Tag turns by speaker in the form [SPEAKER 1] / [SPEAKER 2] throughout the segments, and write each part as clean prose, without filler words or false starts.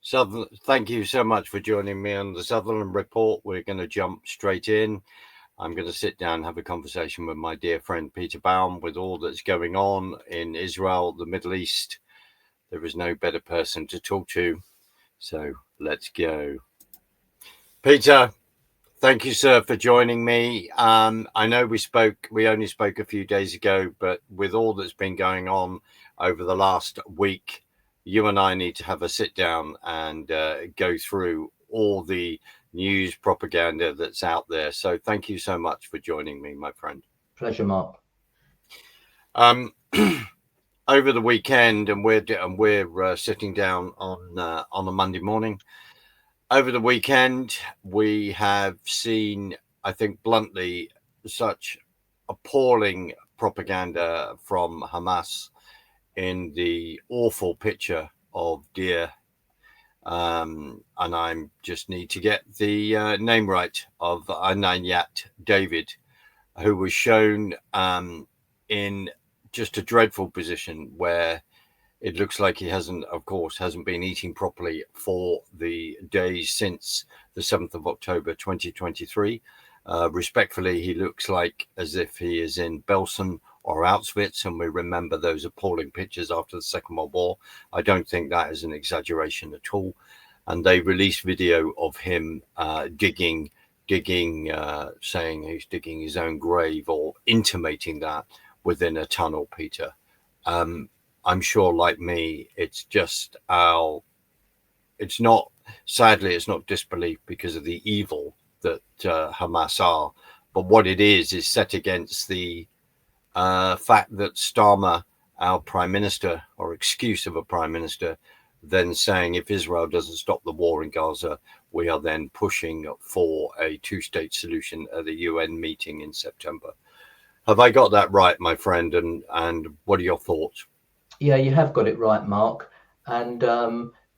[SPEAKER 1] Thank you so much for joining me on the Sutherland Report. We're going to jump straight in. I'm going to sit down and have a conversation with my dear friend Peter Baum with all that's going on in Israel, the Middle East. There is no better person to talk to. So let's go. Peter, thank you, sir, for joining me. I know we only spoke a few days ago, but with all that's been going on over the last week, you and I need to have a sit down and go through all the news propaganda that's out there. So thank you so much for joining me, my friend.
[SPEAKER 2] Pleasure, Mark.
[SPEAKER 1] Over the weekend, and we're sitting down on a Monday morning. Over the weekend, we have seen, I think bluntly, such appalling propaganda from Hamas in the awful picture of dear, and I just need to get the name right, of Evyatar David, who was shown in just a dreadful position where it looks like he hasn't been eating properly for the days since the 7th of October 2023. Respectfully, he looks like as if he is in Belsen or Auschwitz, and we remember those appalling pictures after the Second World War. I don't think that is an exaggeration at all. And they released video of him digging, saying he's digging his own grave, or intimating that, within a tunnel, Peter. I'm sure, like me, it's not disbelief because of the evil that Hamas are, but what it is set against the fact that Starmer, our prime minister, or excuse of a prime minister, then saying if Israel doesn't stop the war in Gaza, we are then pushing for a two-state solution at the UN meeting in September. Have I got that right, my friend? And what are your thoughts?
[SPEAKER 2] Yeah, you have got it right, Mark. And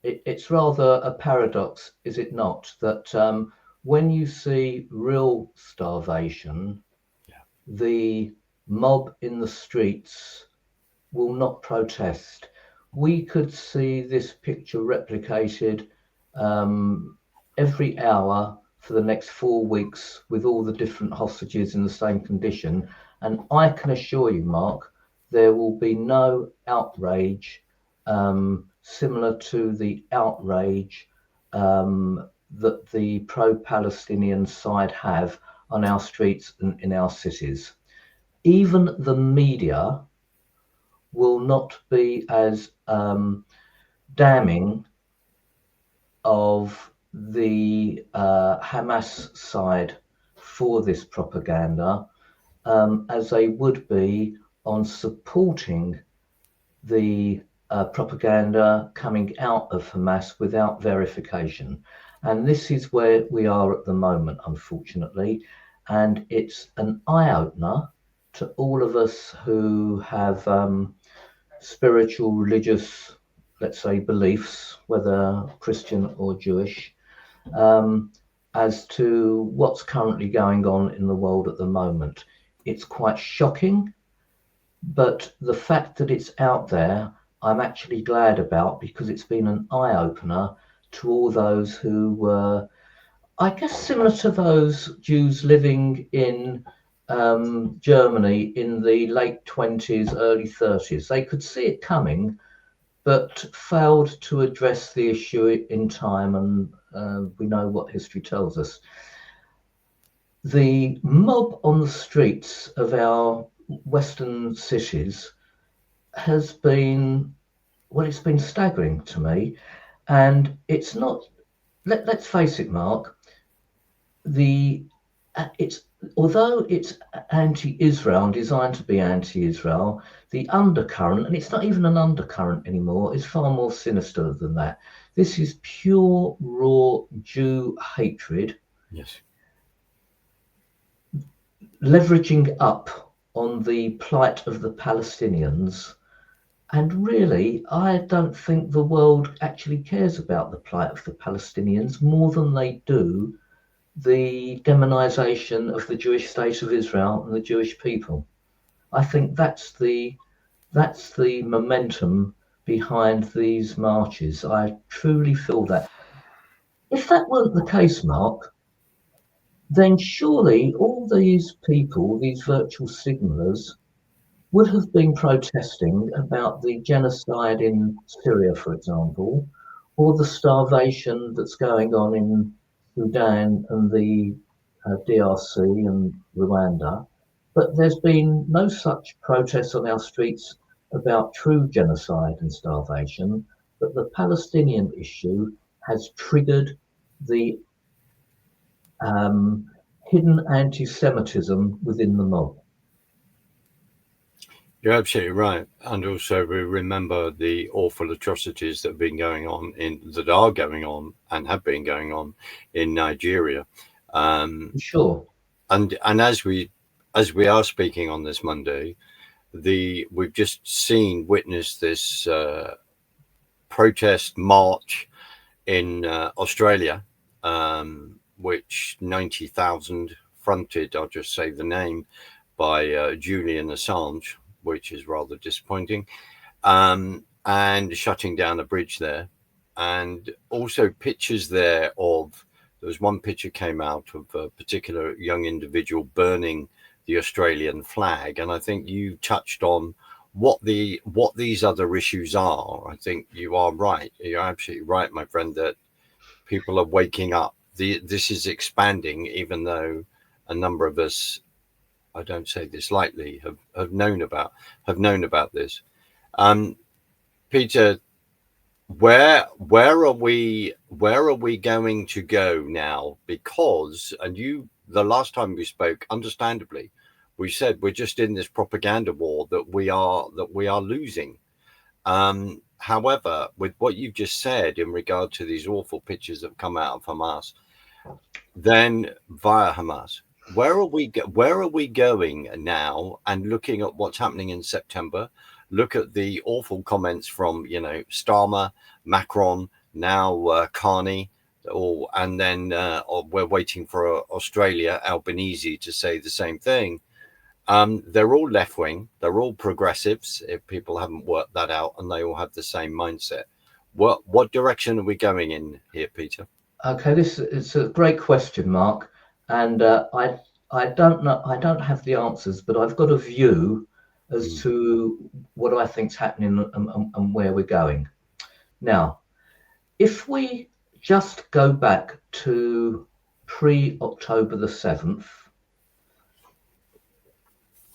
[SPEAKER 2] it's rather a paradox, is it not, that when you see real starvation, the mob in the streets will not protest. We could see this picture replicated every hour for the next 4 weeks with all the different hostages in the same condition. And I can assure you, Mark, there will be no outrage similar to the outrage that the pro-Palestinian side have on our streets and in our cities. Even the media will not be as damning of the Hamas side for this propaganda as they would be on supporting the propaganda coming out of Hamas without verification. And this is where we are at the moment, unfortunately. And it's an eye-opener to all of us who have spiritual, religious, let's say, beliefs, whether Christian or Jewish, as to what's currently going on in the world at the moment. It's quite shocking, but the fact that it's out there, I'm actually glad about, because it's been an eye-opener to all those who were, I guess, similar to those Jews living in Germany in the late 20s, early 30s. They could see it coming, but failed to address the issue in time, and we know what history tells us. The mob on the streets of our Western cities has been, well, it's been staggering to me. And it's not, let's face it, Mark, although it's anti-Israel and designed to be anti-Israel, the undercurrent, and it's not even an undercurrent anymore, is far more sinister than that. This is pure, raw Jew hatred.
[SPEAKER 1] Yes.
[SPEAKER 2] Leveraging up on the plight of the Palestinians. And really, I don't think the world actually cares about the plight of the Palestinians more than they do the demonization of the Jewish state of Israel and the Jewish people. I think that's the momentum behind these marches. I truly feel that. If that weren't the case, Mark, then surely all these people, these virtual signallers, would have been protesting about the genocide in Syria, for example, or the starvation that's going on in Sudan and the DRC and Rwanda. But there's been no such protests on our streets about true genocide and starvation. But the Palestinian issue has triggered the hidden anti-Semitism within the mob.
[SPEAKER 1] You're absolutely right, and also we remember the awful atrocities that have been going on that are going on and have been going on in Nigeria.
[SPEAKER 2] Sure.
[SPEAKER 1] And as we are speaking on this Monday, we've just witnessed this protest march in Australia, which 90,000 fronted, I'll just say the name, by Julian Assange, which is rather disappointing, and shutting down a bridge there. And also pictures there there was one picture came out of a particular young individual burning the Australian flag. And I think you touched on what these other issues are. I think you are right. You're absolutely right, my friend, that people are waking up. This is expanding, even though a number of us, I don't say this lightly, have known about this. Peter, where are we going to go now? Because, and the last time we spoke, understandably, we said we're just in this propaganda war that we are losing. However, with what you've just said in regard to these awful pictures that have come out of Hamas, then via Hamas, where are we going now? And looking at what's happening in September, look at the awful comments from Starmer, Macron, now Carney, and then we're waiting for Australia, Albanese, to say the same thing. They're all left wing, they're all progressives, if people haven't worked that out, and they all have the same mindset. What direction are we going in here, Peter?
[SPEAKER 2] Okay, this is a great question, Mark, and I don't know. I don't have the answers, but I've got a view as to what I think's happening and where we're going. Now, if we just go back to pre-October the 7th,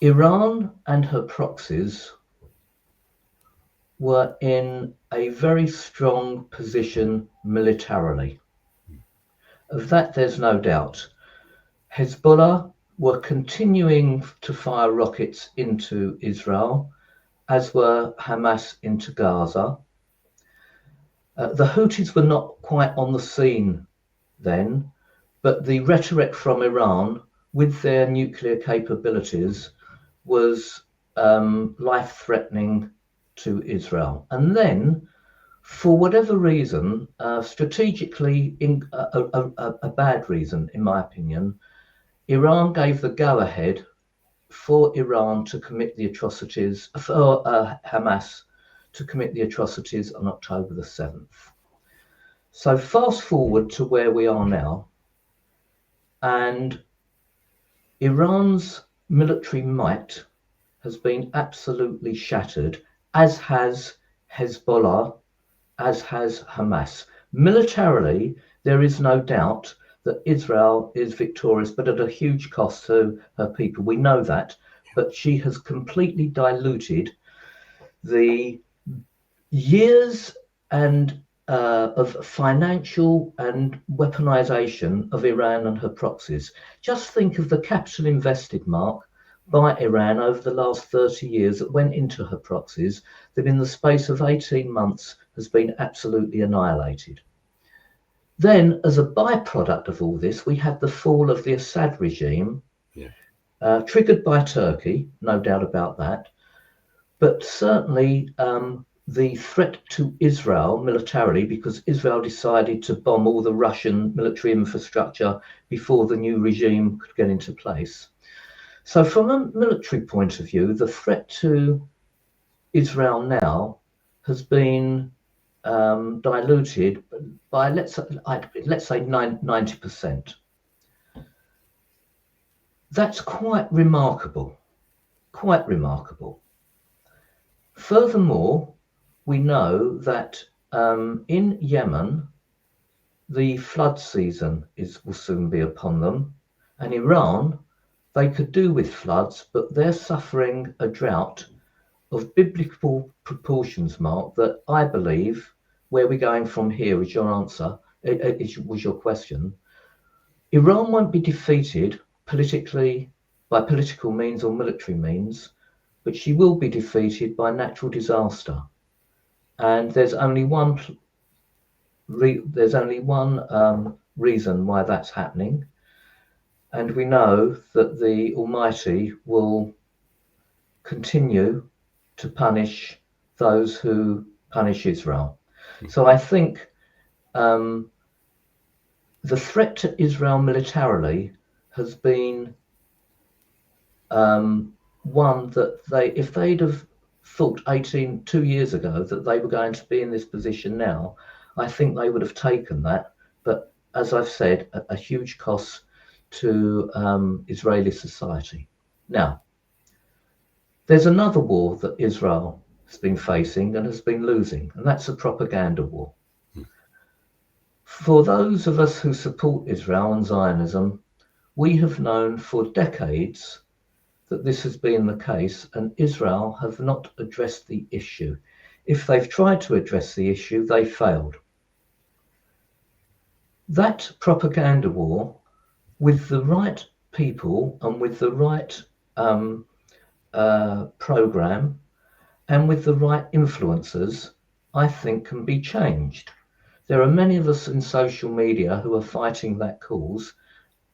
[SPEAKER 2] Iran and her proxies were in a very strong position militarily. Of that, there's no doubt. Hezbollah were continuing to fire rockets into Israel, as were Hamas into Gaza. The Houthis were not quite on the scene then, but the rhetoric from Iran, with their nuclear capabilities, was life-threatening to Israel. And then, for whatever reason, strategically a bad reason, in my opinion, Iran gave the go-ahead for Iran to commit the atrocities, for Hamas to commit the atrocities on October the 7th. So fast forward to where we are now, and Iran's military might has been absolutely shattered, as has Hezbollah, as has Hamas. Militarily, there is no doubt that Israel is victorious, but at a huge cost to her people. We know that, but she has completely diluted the years and of financial and weaponization of Iran and her proxies. Just think of the capital invested, Mark, by Iran over the last 30 years that went into her proxies, that in the space of 18 months has been absolutely annihilated. Then, as a byproduct of all this, we had the fall of the Assad regime, triggered by Turkey, no doubt about that, but certainly the threat to Israel militarily, because Israel decided to bomb all the Russian military infrastructure before the new regime could get into place. So from a military point of view, the threat to Israel now has been diluted by let's say 90%. That's quite remarkable. Quite remarkable. Furthermore, we know that in Yemen, the flood season will soon be upon them, and Iran, they could do with floods, but they're suffering a drought of biblical proportions, Mark, that I believe, where we're going from here is your answer, was your question. Iran won't be defeated politically by political means or military means, but she will be defeated by natural disaster. And there's only one reason why that's happening. And we know that the Almighty will continue to punish those who punish Israel. So I think the threat to Israel militarily has been one that if they'd have thought 2 years ago that they were going to be in this position now, I think they would have taken that. But as I've said, a huge cost to Israeli society. Now, there's another war that Israel has been facing and has been losing, and that's a propaganda war. For those of us who support Israel and Zionism, we have known for decades that this has been the case, and Israel have not addressed the issue. If they've tried to address the issue, they failed. That propaganda war, with the right people and with the right program and with the right influencers, I think can be changed. There are many of us in social media who are fighting that cause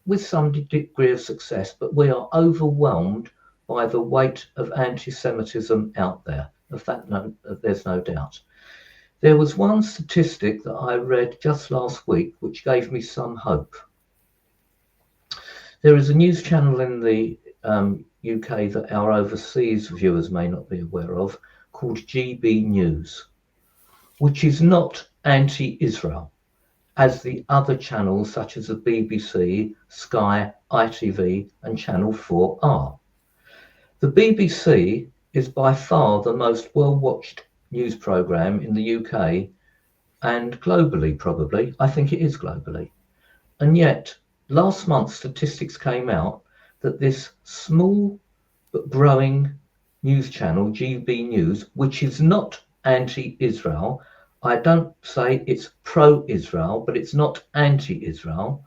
[SPEAKER 2] with some degree of success, but we are overwhelmed by the weight of anti-Semitism out there. Of that, there's no doubt. There was one statistic that I read just last week which gave me some hope. There is a news channel in the UK that our overseas viewers may not be aware of, called GB News, which is not anti-Israel, as the other channels such as the BBC, Sky, ITV and Channel 4 are. The BBC is by far the most well-watched news programme in the UK and globally, probably. I think it is globally. And yet, last month statistics came out that this small but growing news channel, GB News, which is not anti-Israel, I don't say it's pro-Israel, but it's not anti-Israel,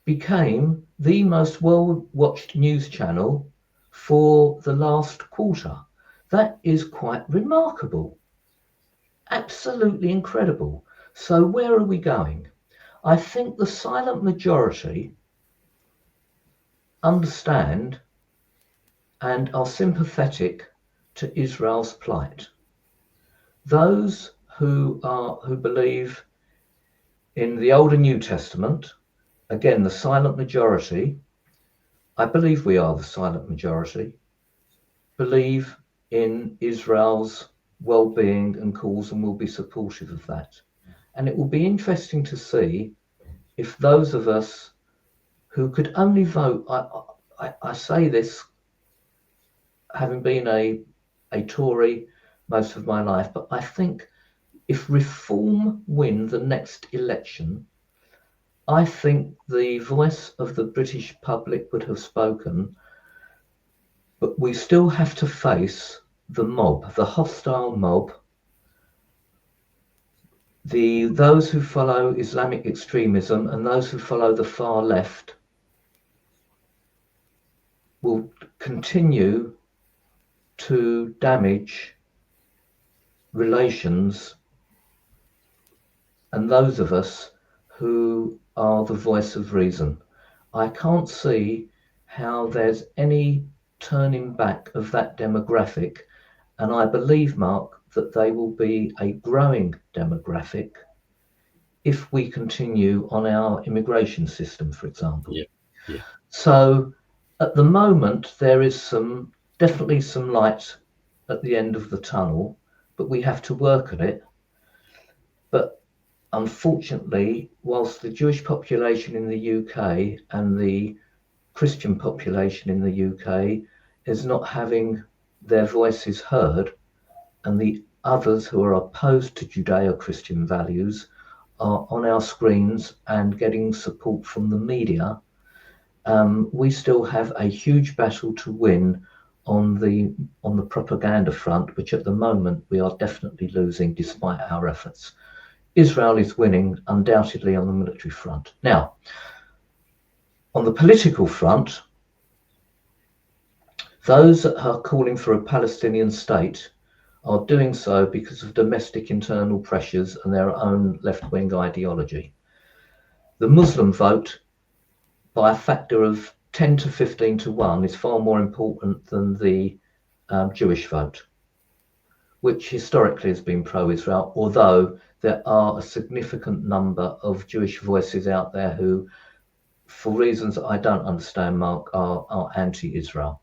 [SPEAKER 2] became the most well-watched news channel for the last quarter. That is quite remarkable. Absolutely incredible. So where are we going? I think the silent majority understand and are sympathetic to Israel's plight. Those who believe in the Old and New Testament, again, the silent majority, I believe we are the silent majority, believe in Israel's well-being and cause and will be supportive of that. And it will be interesting to see if those of us who could only vote, I say this having been a Tory most of my life, but I think if Reform win the next election, I think the voice of the British public would have spoken, but we still have to face the mob, the hostile mob, those who follow Islamic extremism and those who follow the far left will continue to damage relations, and those of us who are the voice of reason. I can't see how there's any turning back of that demographic, and I believe, Mark, that they will be a growing demographic if we continue on our immigration system, for example.
[SPEAKER 1] Yeah.
[SPEAKER 2] So at the moment, there is definitely some light at the end of the tunnel, but we have to work at it. But unfortunately, whilst the Jewish population in the UK and the Christian population in the UK is not having their voices heard, and the others who are opposed to Judeo-Christian values are on our screens and getting support from the media, we still have a huge battle to win on the propaganda front, which at the moment we are definitely losing despite our efforts. Israel is winning undoubtedly on the military front. Now, on the political front, those that are calling for a Palestinian state are doing so because of domestic internal pressures and their own left-wing ideology. The Muslim vote, by a factor of 10 to 15 to 1, is far more important than the Jewish vote, which historically has been pro-Israel, although there are a significant number of Jewish voices out there who, for reasons I don't understand, Mark, are anti-Israel.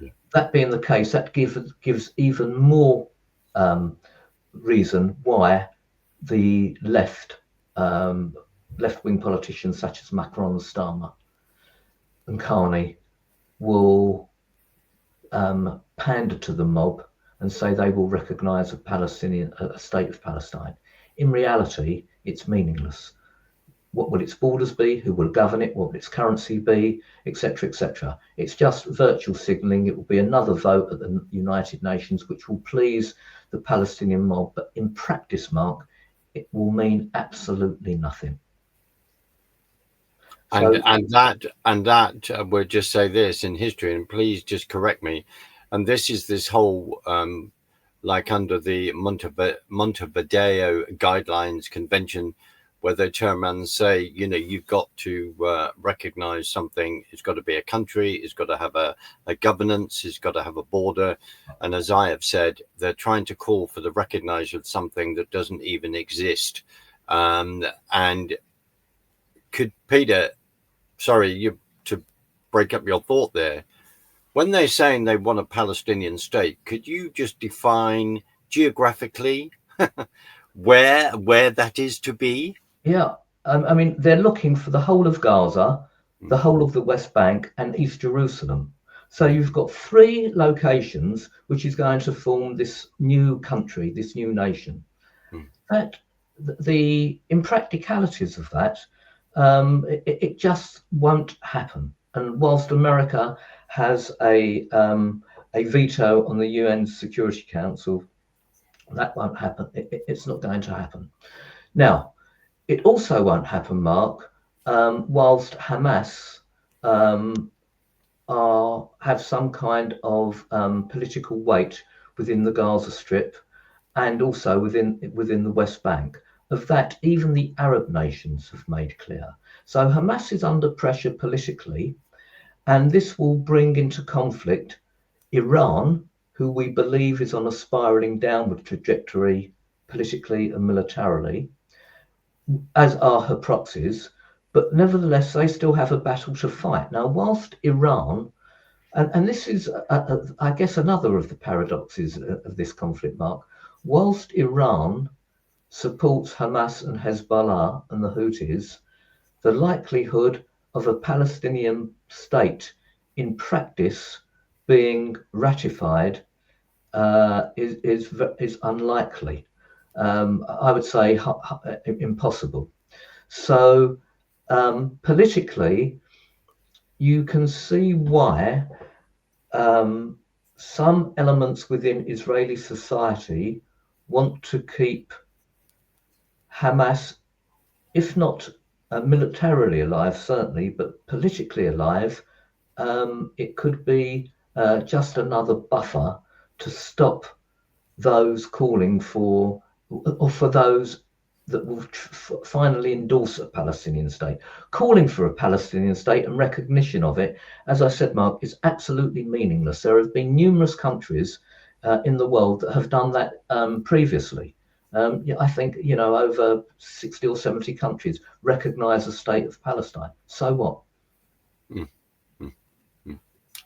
[SPEAKER 2] Yeah. That being the case, that gives even more reason why the left-wing politicians such as Macron and Starmer and Carney will pander to the mob and say they will recognise a state of Palestine. In reality, it's meaningless. What will its borders be? Who will govern it? What will its currency be? Etc., etc. It's just virtual signalling. It will be another vote at the United Nations, which will please the Palestinian mob. But in practice, Mark, it will mean absolutely nothing.
[SPEAKER 1] And that we'll just say this in history, and please just correct me. And this whole like under the Montevideo Guidelines Convention, where they turn around and say, you've got to recognize something. It's got to be a country. It's got to have a governance. It's got to have a border. And as I have said, they're trying to call for the recognition of something that doesn't even exist. And could Peter, sorry, to break up your thought there, when they're saying they want a Palestinian state, could you just define geographically where that is to be?
[SPEAKER 2] Yeah, I mean, they're looking for the whole of Gaza, the whole of the West Bank, and East Jerusalem. So you've got 3 locations which is going to form this new country, this new nation. That the impracticalities of that, it just won't happen. And whilst America has a veto on the UN Security Council, that won't happen. It's not going to happen. Now, it also won't happen, Mark, whilst Hamas have some kind of political weight within the Gaza Strip and also within the West Bank. Of that, even the Arab nations have made clear. So Hamas is under pressure politically, and this will bring into conflict Iran, who we believe is on a spiraling downward trajectory politically and militarily, as are her proxies, but nevertheless, they still have a battle to fight. Now, whilst Iran, and this is, I guess, another of the paradoxes of this conflict, Mark, whilst Iran supports Hamas and Hezbollah and the Houthis, the likelihood of a Palestinian state in practice being ratified is unlikely. I would say impossible. So politically, you can see why some elements within Israeli society want to keep Hamas, if not militarily alive, certainly, but politically alive. It could be just another buffer to stop those calling for, or for those that will finally endorse a Palestinian state. Calling for a Palestinian state and recognition of it, as I said, Mark, is absolutely meaningless. There have been numerous countries in the world that have done that previously. I think, over 60 or 70 countries recognize the state of Palestine. So what?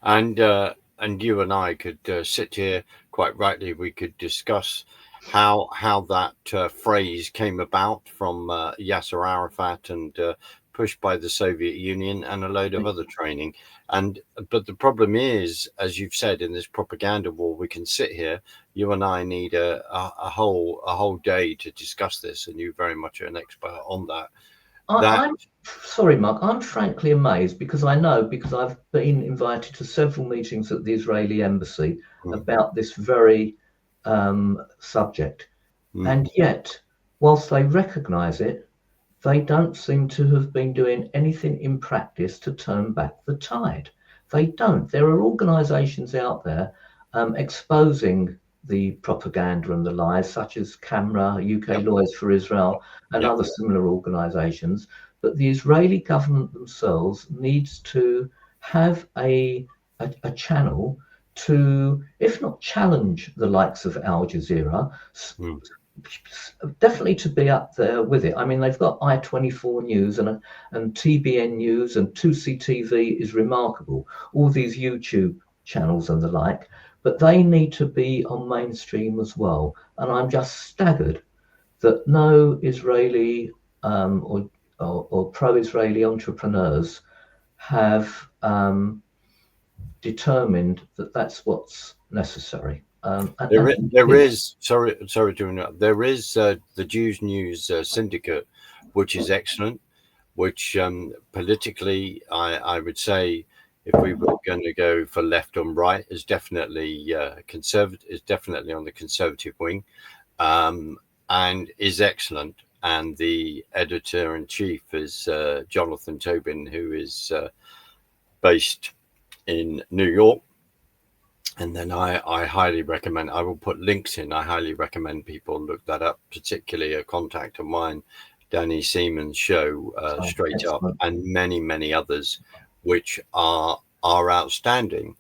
[SPEAKER 1] And you and I could sit here, quite rightly, we could discuss how that phrase came about from Yasser Arafat and pushed by the Soviet Union and a load of other training. But the problem is, as you've said, in this propaganda war, we can sit here. You and I need a whole day to discuss this, and you very much are an expert on that.
[SPEAKER 2] I'm sorry, Mark. I'm frankly amazed because I've been invited to several meetings at the Israeli embassy about this very subject, and yet, whilst they recognise it, they don't seem to have been doing anything in practice to turn back the tide. They don't. There are organisations out there exposing the propaganda and the lies, such as Camera, UK Lawyers for Israel, and other similar organisations. But the Israeli government themselves needs to have a channel to, if not challenge the likes of Al Jazeera, definitely to be up there with it. I mean, they've got I24 News and TBN News, and 2CTV is remarkable. All these YouTube channels and the like, but they need to be on mainstream as well. And I'm just staggered that no Israeli or pro-Israeli entrepreneurs have determined that that's what's necessary.
[SPEAKER 1] There is sorry to interrupt. There is the Jews News Syndicate, which is excellent. Which politically, I would say, if we were going to go for left and right, is definitely conservative. Is definitely on the conservative wing, and is excellent. And the editor in chief is Jonathan Tobin, who is based in New York. And then I highly recommend, I will put links in. I highly recommend people look that up, particularly a contact of mine, Danny Seaman's show, Straight Up, and many others, which are outstanding.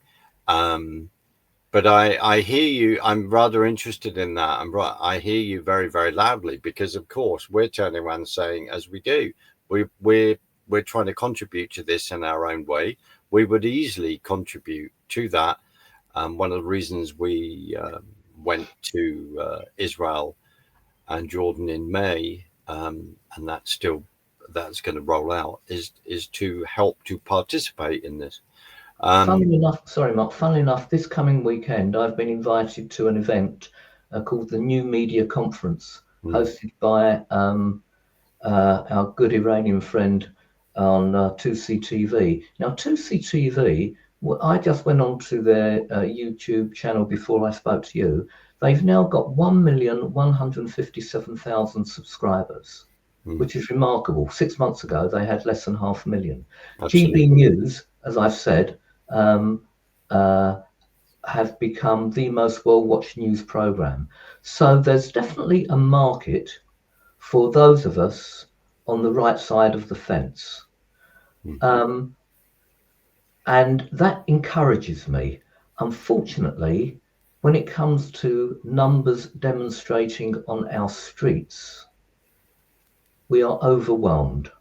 [SPEAKER 1] But I hear you. I'm rather interested in that. I hear you very, very loudly, because of course we're turning around saying, as we do, we're trying to contribute to this in our own way. We would easily contribute to that. One of the reasons we went to Israel and Jordan in May, and that's going to roll out, is to help to participate in this.
[SPEAKER 2] Funnily enough, sorry, Mark. Funnily enough, this coming weekend, I've been invited to an event called the New Media Conference, hosted by our good Iranian friend on 2CTV. Now, 2CTV, I just went on to their YouTube channel before I spoke to you. They've now got 1,157,000 subscribers, which is remarkable. 6 months ago, they had less than 500,000. GB News, as I've said, have become the most well-watched news program. So there's definitely a market for those of us on the right side of the fence. And that encourages me. Unfortunately, when it comes to numbers demonstrating on our streets, we are overwhelmed.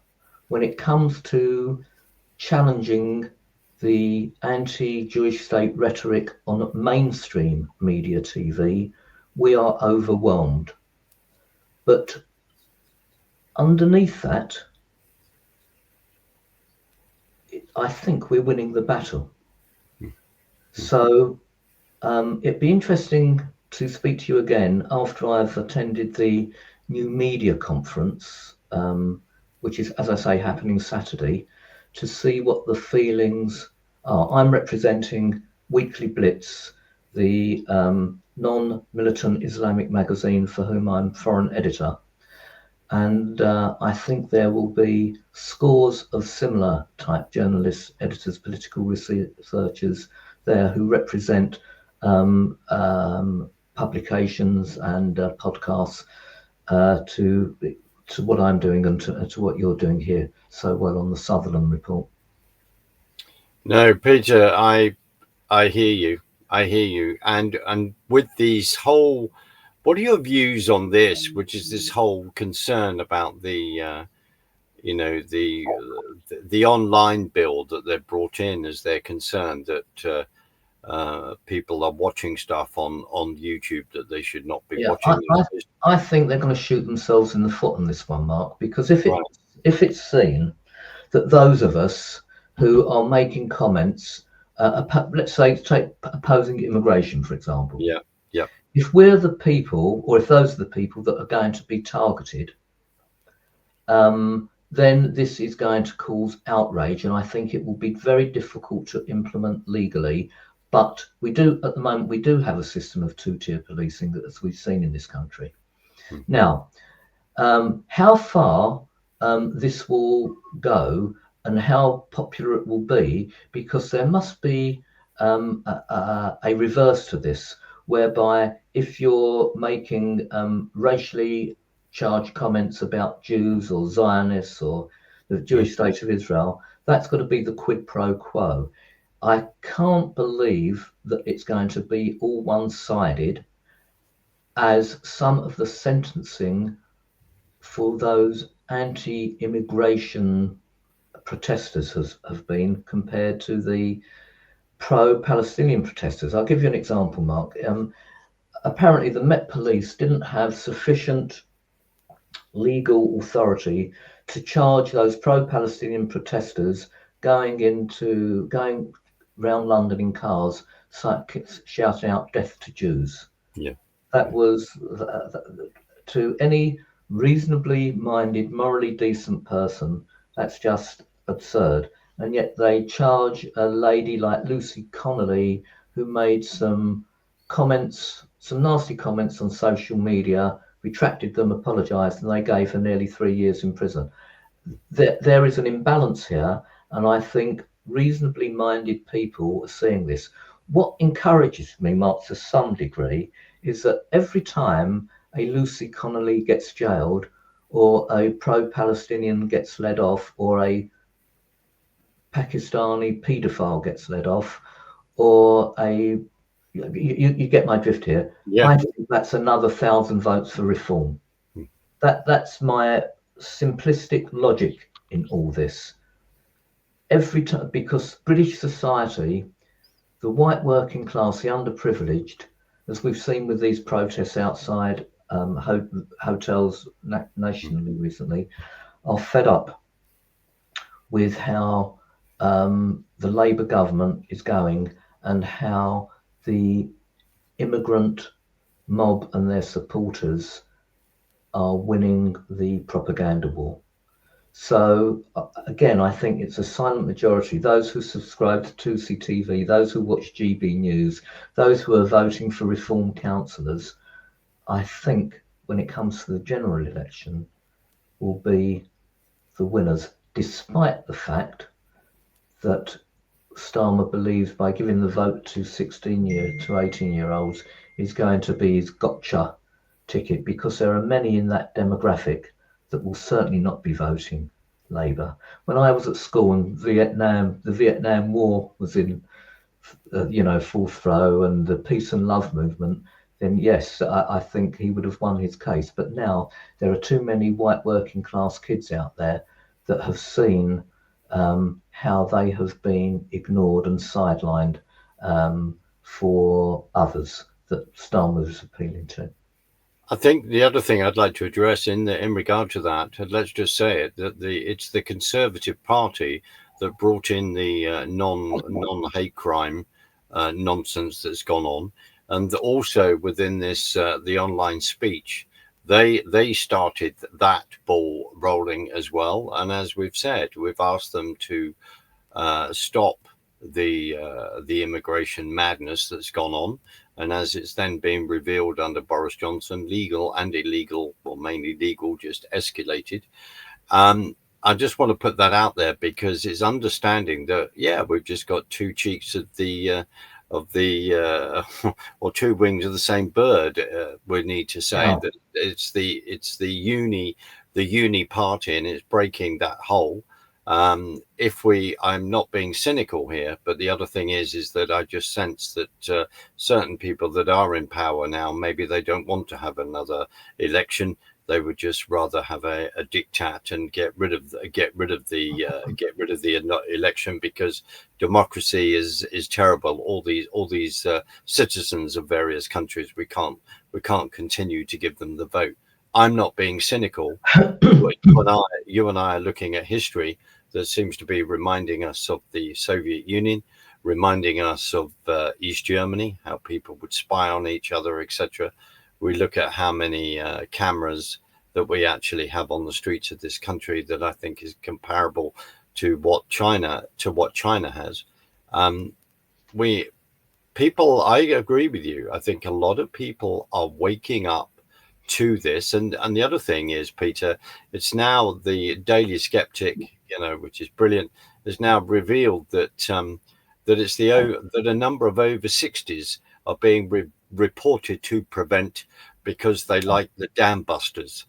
[SPEAKER 2] When it comes to challenging the anti-Jewish state rhetoric on mainstream media TV, we are overwhelmed. But underneath that, I think we're winning the battle. So it'd be interesting to speak to you again after I've attended the New Media Conference, which is, as I say, happening Saturday, to see what the feelings are. I'm representing Weekly Blitz, the non-militant Islamic magazine for whom I'm foreign editor. And I think there will be scores of similar type journalists, editors, political researchers there who represent publications and podcasts to what I'm doing and to what you're doing here so well on the Sutherland Report.
[SPEAKER 1] No, Peter, I hear you. And with these whole, what are your views on this, which is this whole concern about the the online bill that they've brought in, as they're concerned that people are watching stuff on YouTube that they should not be
[SPEAKER 2] Yeah,
[SPEAKER 1] watching.
[SPEAKER 2] I think they're going to shoot themselves in the foot on this one, Mark, because if
[SPEAKER 1] Right.
[SPEAKER 2] it's seen that those of us who are making comments, let's say take opposing immigration, for example,
[SPEAKER 1] Yeah. Yeah.
[SPEAKER 2] if we're the people, or if those are the people that are going to be targeted, then this is going to cause outrage, and I think it will be very difficult to implement legally. But we do, at the moment, we do have a system of two-tier policing, that, as we've seen in this country.
[SPEAKER 1] Hmm.
[SPEAKER 2] Now, how far this will go and how popular it will be, because there must be a reverse to this, whereby if you're making racially charged comments about Jews or Zionists or the Jewish state of Israel, that's got to be the quid pro quo. I can't believe that it's going to be all one-sided, as some of the sentencing for those anti-immigration protesters have been, compared to the pro-Palestinian protesters. I'll give you an example, Mark. Apparently, the Met Police didn't have sufficient legal authority to charge those pro-Palestinian protesters going around London in cars, shouting out "Death to Jews."
[SPEAKER 1] Yeah.
[SPEAKER 2] That was, to any reasonably minded, morally decent person, that's just absurd. And yet they charge a lady like Lucy Connolly, who made some nasty comments on social media, retracted them, apologised, and they gave her nearly 3 years in prison. There is an imbalance here, and I think reasonably minded people are seeing this. What encourages me, Mark, to some degree, is that every time a Lucy Connolly gets jailed, or a pro-Palestinian gets let off, or a Pakistani paedophile gets let off, or you get my drift here.
[SPEAKER 1] Yeah.
[SPEAKER 2] I think that's another 1,000 votes for reform. That's my simplistic logic in all this. Every time, because British society, the white working class, the underprivileged, as we've seen with these protests outside hotels nationally recently, are fed up with how the Labour government is going, and how the immigrant mob and their supporters are winning the propaganda war. So again, I think it's a silent majority. Those who subscribe to 2CTV, those who watch GB News, those who are voting for reform councillors, I think when it comes to the general election, will be the winners, despite the fact that Starmer believes by giving the vote to 18-year-olds is going to be his gotcha ticket, because there are many in that demographic that will certainly not be voting Labour. When I was at school and the Vietnam War was in full throw, and the peace and love movement, then yes, I think he would have won his case. But now there are too many white working class kids out there that have seen how they have been ignored and sidelined for others that Starmer is appealing to.
[SPEAKER 1] I think the other thing I'd like to address in regard to that, let's just say it, that it's the Conservative Party that brought in the non-hate crime nonsense that's gone on, and also within this the online speech, they started that ball rolling as well. And as we've said, we've asked them to stop the immigration madness that's gone on. And as it's then being revealed under Boris Johnson, legal and illegal, well, mainly legal, just escalated. I just want to put that out there, because it's understanding that, yeah, we've just got two cheeks of the or two wings of the same bird. We need to say that it's the uni party, and it's breaking that whole. I'm not being cynical here, but the other thing is that I just sense that certain people that are in power now, maybe they don't want to have another election. They would just rather have a diktat and get rid of the election, because democracy is terrible. All these citizens of various countries, we can't continue to give them the vote. I'm not being cynical. You and I are looking at history that seems to be reminding us of the Soviet Union, reminding us of East Germany, how people would spy on each other, etc. We look at how many cameras that we actually have on the streets of this country that I think is comparable to what China has. I agree with you. I think a lot of people are waking up to this, and the other thing is, Peter, it's now the Daily Skeptic, which is brilliant, has now revealed that that a number of over 60s are being reported to prevent because they like the dam busters.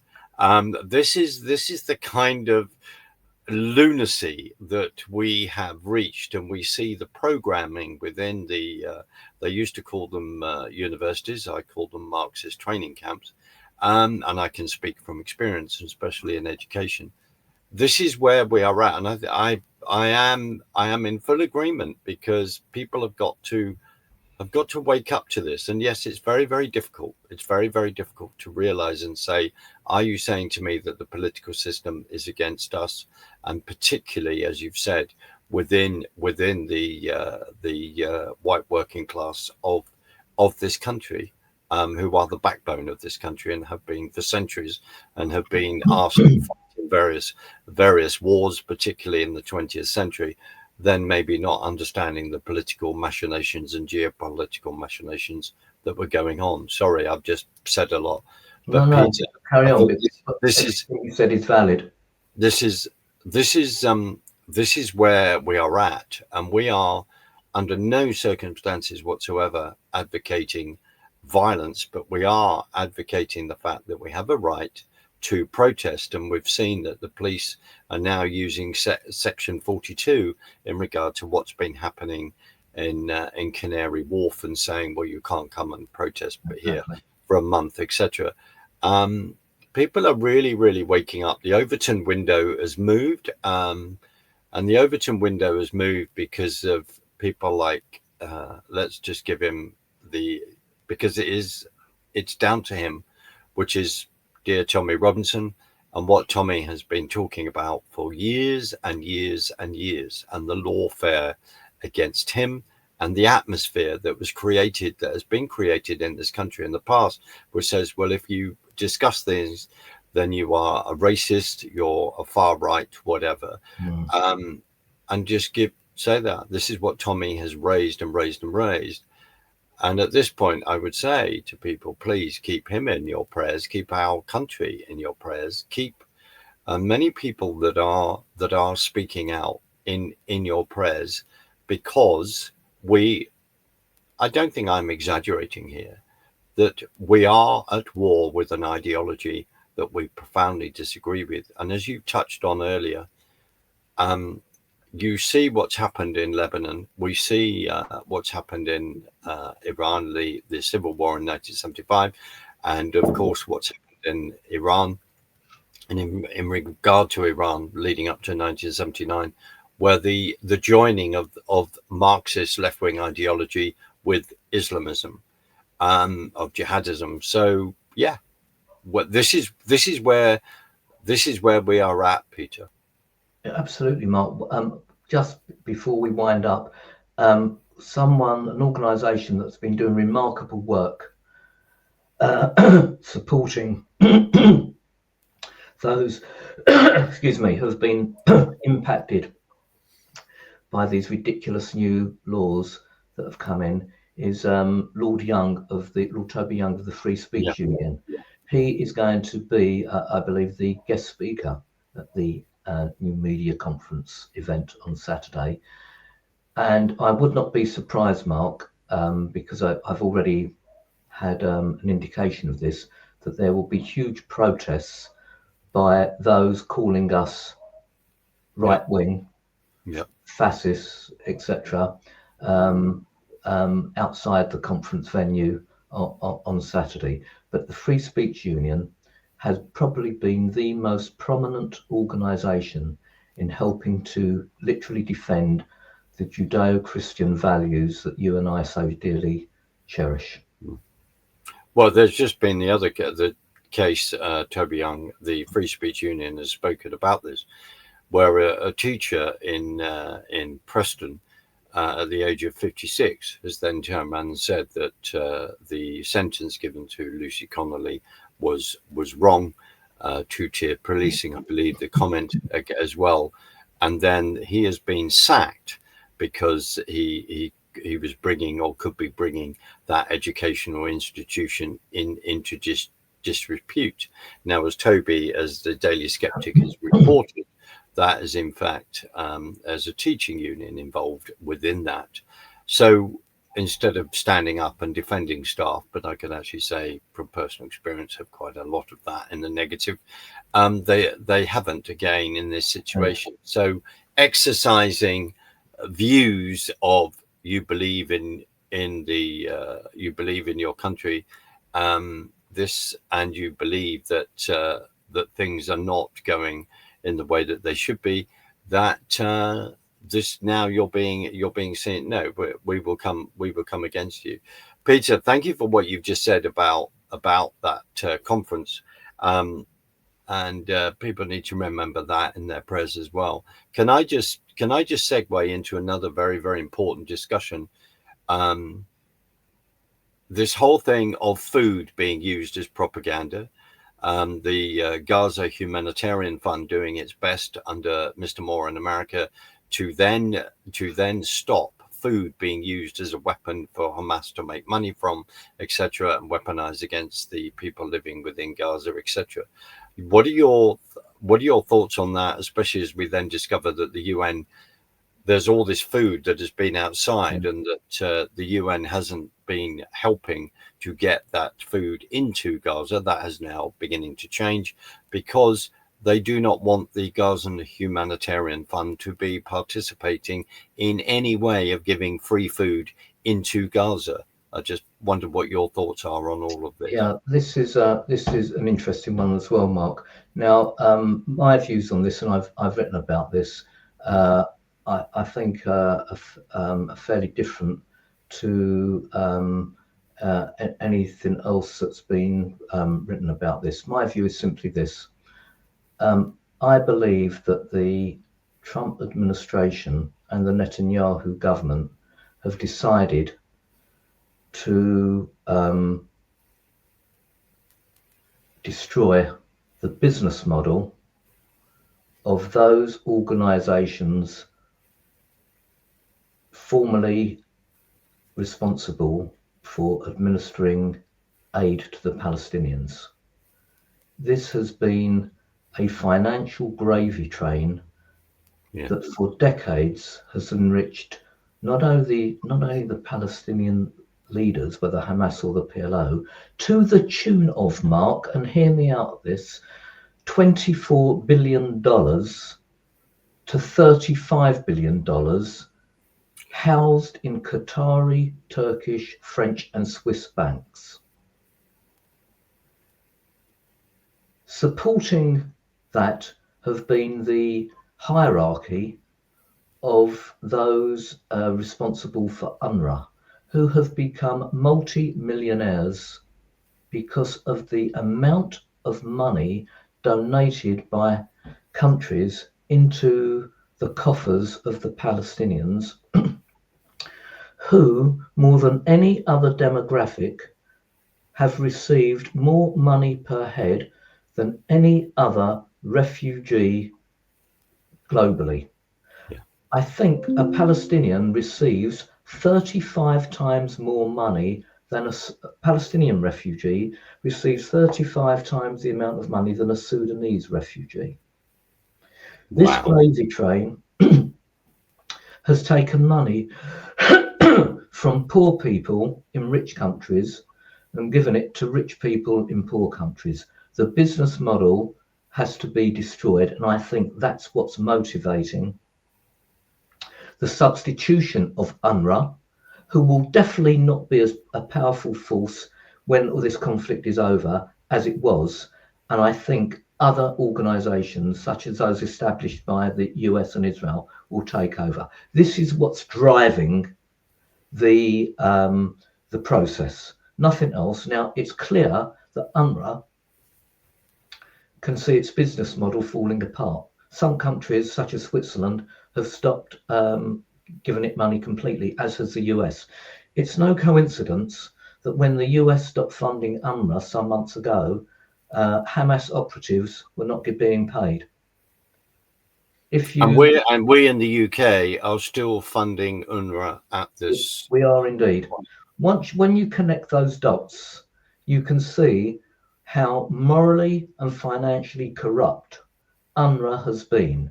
[SPEAKER 1] This is the kind of lunacy that we have reached, and we see the programming within they used to call them universities. I call them Marxist training camps. And I can speak from experience, especially in education. This is where we are at, and I am in full agreement, because people have got to wake up to this. And yes, it's very, very difficult. It's very, very difficult to realize and say, are you saying to me that the political system is against us? And particularly, as you've said, within the white working class of this country, who are the backbone of this country and have been for centuries, and have been asked to fight in various wars, particularly in the 20th century, then maybe not understanding the political machinations and geopolitical machinations that were going on. Sorry, I've just said a lot. But
[SPEAKER 2] no,
[SPEAKER 1] Peter,
[SPEAKER 2] carry on.
[SPEAKER 1] This is
[SPEAKER 2] you said it's valid.
[SPEAKER 1] This is where we are at, and we are under no circumstances whatsoever advocating violence, but we are advocating the fact that we have a right to protest. And we've seen that the police are now using section 42 in regard to what's been happening in Canary Wharf, and saying, well, you can't come and protest here for a month, etc. People are really, really waking up. The Overton window has moved, and the Overton window has moved because of people like let's just give him because it's down to him, which is dear Tommy Robinson, and what Tommy has been talking about for years and years and years, and the lawfare against him, and the atmosphere that has been created in this country in the past, which says, well, if you discuss things, then you are a racist, you're a far right, whatever. And just say that this is what Tommy has raised and raised and raised. And at this point, I would say to people, please keep him in your prayers, keep our country in your prayers, keep many people that are speaking out in your prayers, because I don't think I'm exaggerating here, that we are at war with an ideology that we profoundly disagree with. And as you touched on earlier, you see what's happened in Lebanon. We see what's happened in Iran, the civil war in 1975, and of course what's happened in Iran, and in regard to Iran leading up to 1979, where the joining of Marxist left-wing ideology with Islamism, of jihadism. So yeah, this is where we are at, Peter.
[SPEAKER 2] Absolutely, Mark. Just before we wind up, an organisation that's been doing remarkable work supporting those, who've been impacted by these ridiculous new laws that have come in, is Lord Toby Young of the Free Speech Union. He is going to be, I believe, the guest speaker at the New Media Conference event on Saturday. And I would not be surprised, Mark, because I've already had an indication of this, that there will be huge protests by those calling us right wing, fascists, etc., outside the conference venue on Saturday. But the Free Speech Union has probably been the most prominent organisation in helping to literally defend the Judeo-Christian values that you and I so dearly cherish.
[SPEAKER 1] Well, there's just been the case, Toby Young, the Free Speech Union has spoken about this, where a teacher in Preston at the age of 56 has then turned around and said that the sentence given to Lucy Connolly was wrong, two-tier policing, I believe the comment as well. And then he has been sacked because he was bringing, or could be bringing, that educational institution into disrepute. Now, as Toby, as the Daily Skeptic has reported, that is in fact as a teaching union involved within that. So instead of standing up and defending staff, but I can actually say from personal experience have quite a lot of that in the negative, they haven't, again, in this situation. So exercising views of you believe in you believe in your country, this, and you believe that that things are not going in the way that they should be, that this now you're being seen. No, we will come against you. Peter, thank you for what you've just said about that conference, and people need to remember that in their prayers as well. Can I just segue into another very, very important discussion? This whole thing of food being used as propaganda. The Gaza Humanitarian Fund doing its best under Mr. Moore in America to then stop food being used as a weapon for Hamas to make money from, etc., and weaponized against the people living within Gaza, etc. What are your thoughts on that, especially as we then discover that the UN, there's all this food that has been outside, and that the UN hasn't been helping to get that food into Gaza. That is now beginning to change because they do not want the Gazan Humanitarian Fund to be participating in any way of giving free food into Gaza. I just wonder what your thoughts are on all of this.
[SPEAKER 2] Yeah, this is an interesting one as well, Mark. Now, my views on this, and I've written about this, I think are fairly different to anything else that's been written about this. My view is simply this. I believe that the Trump administration and the Netanyahu government have decided to destroy the business model of those organizations formerly responsible for administering aid to the Palestinians. This has been a financial gravy train that for decades has enriched not only the Palestinian leaders, whether Hamas or the PLO, to the tune of, Mark, and hear me out this, $24 billion to $35 billion housed in Qatari, Turkish, French and Swiss banks. Supporting that have been the hierarchy of those responsible for UNRWA, who have become multi-millionaires because of the amount of money donated by countries into the coffers of the Palestinians, who, more than any other demographic, have received more money per head than any other refugee globally. I think a Palestinian receives 35 times more money than a Palestinian refugee receives 35 times the amount of money than a Sudanese refugee. This gravy train has taken money from poor people in rich countries and given it to rich people in poor countries. The business model has to be destroyed. And I think that's what's motivating the substitution of UNRWA, who will definitely not be as a powerful force when all this conflict is over as it was. And I think other organizations, such as those established by the US and Israel, will take over. This is what's driving the process, nothing else. Now, it's clear that UNRWA can see its business model falling apart. Some countries, such as Switzerland, have stopped giving it money completely, as has the US. It's no coincidence that when the US stopped funding UNRWA some months ago, Hamas operatives were not being paid.
[SPEAKER 1] And we in the UK are still funding UNRWA at this.
[SPEAKER 2] We are indeed. When you connect those dots, you can see how morally and financially corrupt UNRWA has been.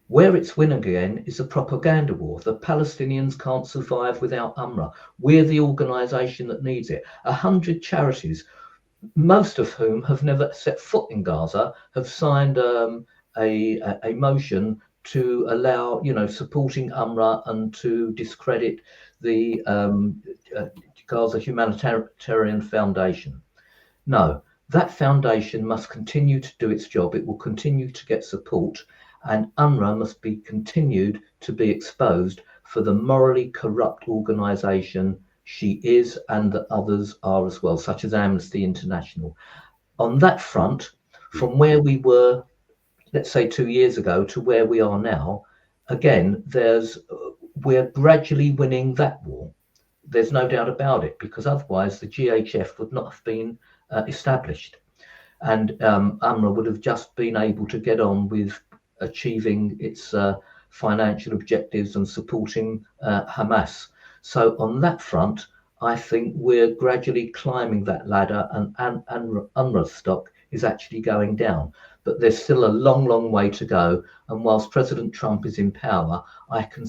[SPEAKER 2] Where it's winning again is a propaganda war. The Palestinians can't survive without UNRWA. We're the organisation that needs it. 100 charities, most of whom have never set foot in Gaza, have signed a motion to allow, supporting UNRWA and to discredit the Gaza Humanitarian Foundation. No, that foundation must continue to do its job. It will continue to get support, and UNRWA must be continued to be exposed for the morally corrupt organisation she is, and that others are as well, such as Amnesty International. On that front, from where we were, let's say 2 years ago, to where we are now, again, we're gradually winning that war. There's no doubt about it, because otherwise the GHF would not have been established, and UNRWA would have just been able to get on with achieving its financial objectives and supporting Hamas. So on that front, I think we're gradually climbing that ladder, and UNRWA stock is actually going down. But there's still a long, long way to go. And whilst President Trump is in power, I can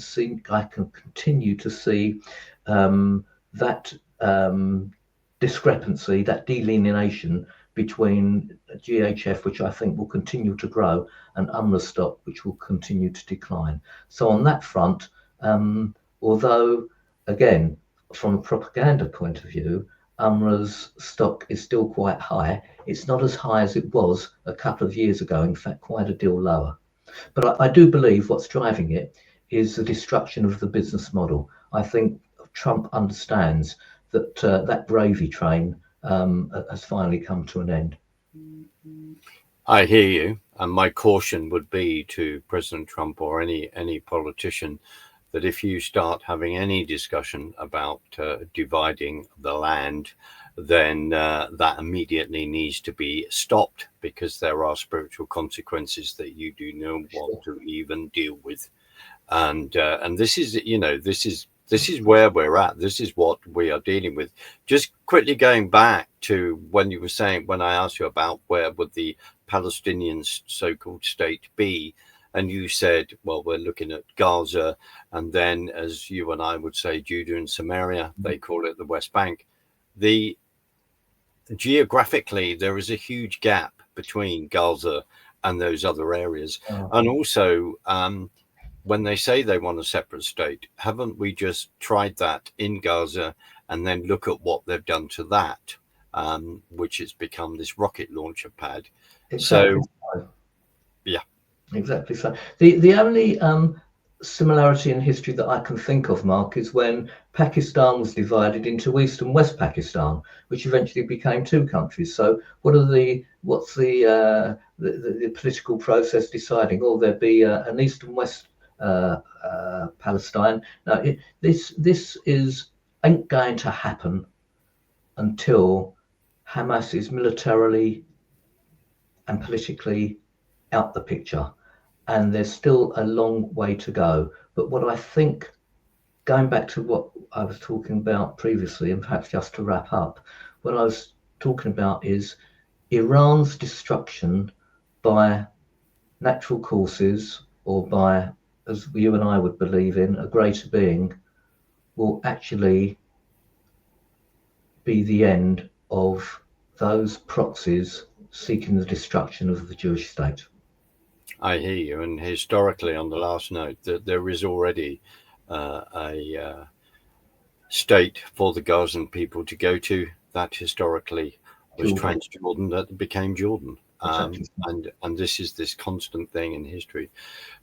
[SPEAKER 2] continue to see that discrepancy, that delineation between GHF, which I think will continue to grow, and UNRWA stock, which will continue to decline. So on that front, although, again, from a propaganda point of view, UNRWA's stock is still quite high, it's not as high as it was a couple of years ago, in fact, quite a deal lower. But I do believe what's driving it is the destruction of the business model. I think Trump understands that that gravy train has finally come to an end.
[SPEAKER 1] I hear you, and my caution would be to President Trump or any politician that if you start having any discussion about dividing the land, then that immediately needs to be stopped, because there are spiritual consequences that you do not want to even deal with. And this is, this is where we're at. This is what we are dealing with. Just quickly going back to when you were saying, when I asked you about where would the Palestinian so-called state be, and you said, well, we're looking at Gaza, and then, as you and I would say, Judea and Samaria, they call it the West Bank. Geographically, there is a huge gap between Gaza and those other areas. And also, when they say they want a separate state, haven't we just tried that in Gaza, and then look at what they've done to that, which has become this rocket launcher pad?
[SPEAKER 2] Exactly.
[SPEAKER 1] So, yeah.
[SPEAKER 2] Exactly so. The only similarity in history that I can think of, Mark, is when Pakistan was divided into East and West Pakistan, which eventually became two countries. So what's the political process deciding? Oh, there'd be an East and West Palestine. Now, this ain't going to happen until Hamas is militarily and politically out the picture, and there's still a long way to go. But what I think, going back to what I was talking about previously, and perhaps just to wrap up, what I was talking about is Iran's destruction by natural causes, or by, as you and I would believe in, a greater being, will actually be the end of those proxies seeking the destruction of the Jewish state.
[SPEAKER 1] I hear you. And historically, on the last note, that there is already a state for the Gazan people to go to that historically was Transjordan, that became Jordan.
[SPEAKER 2] Exactly.
[SPEAKER 1] And this is this constant thing in history.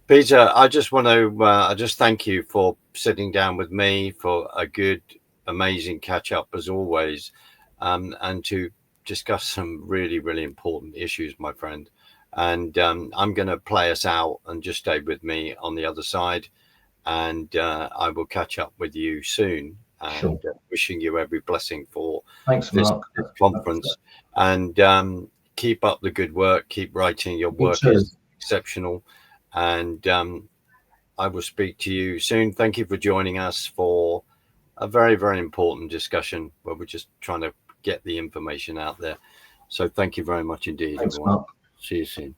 [SPEAKER 1] Peter, I just want to I just thank you for sitting down with me for a good, amazing catch up as always, and to discuss some really, really important issues, my friend. And I'm going to play us out, and just stay with me on the other side. And I will catch up with you soon. And
[SPEAKER 2] Sure.
[SPEAKER 1] Wishing you every blessing for
[SPEAKER 2] Thanks,
[SPEAKER 1] this
[SPEAKER 2] Mark.
[SPEAKER 1] conference. And keep up the good work. Keep writing. Your work is exceptional. And I will speak to you soon. Thank you for joining us for a very, very important discussion where we're just trying to get the information out there. So thank you very much indeed,
[SPEAKER 2] Thanks,
[SPEAKER 1] everyone.
[SPEAKER 2] Mark.
[SPEAKER 1] See you soon.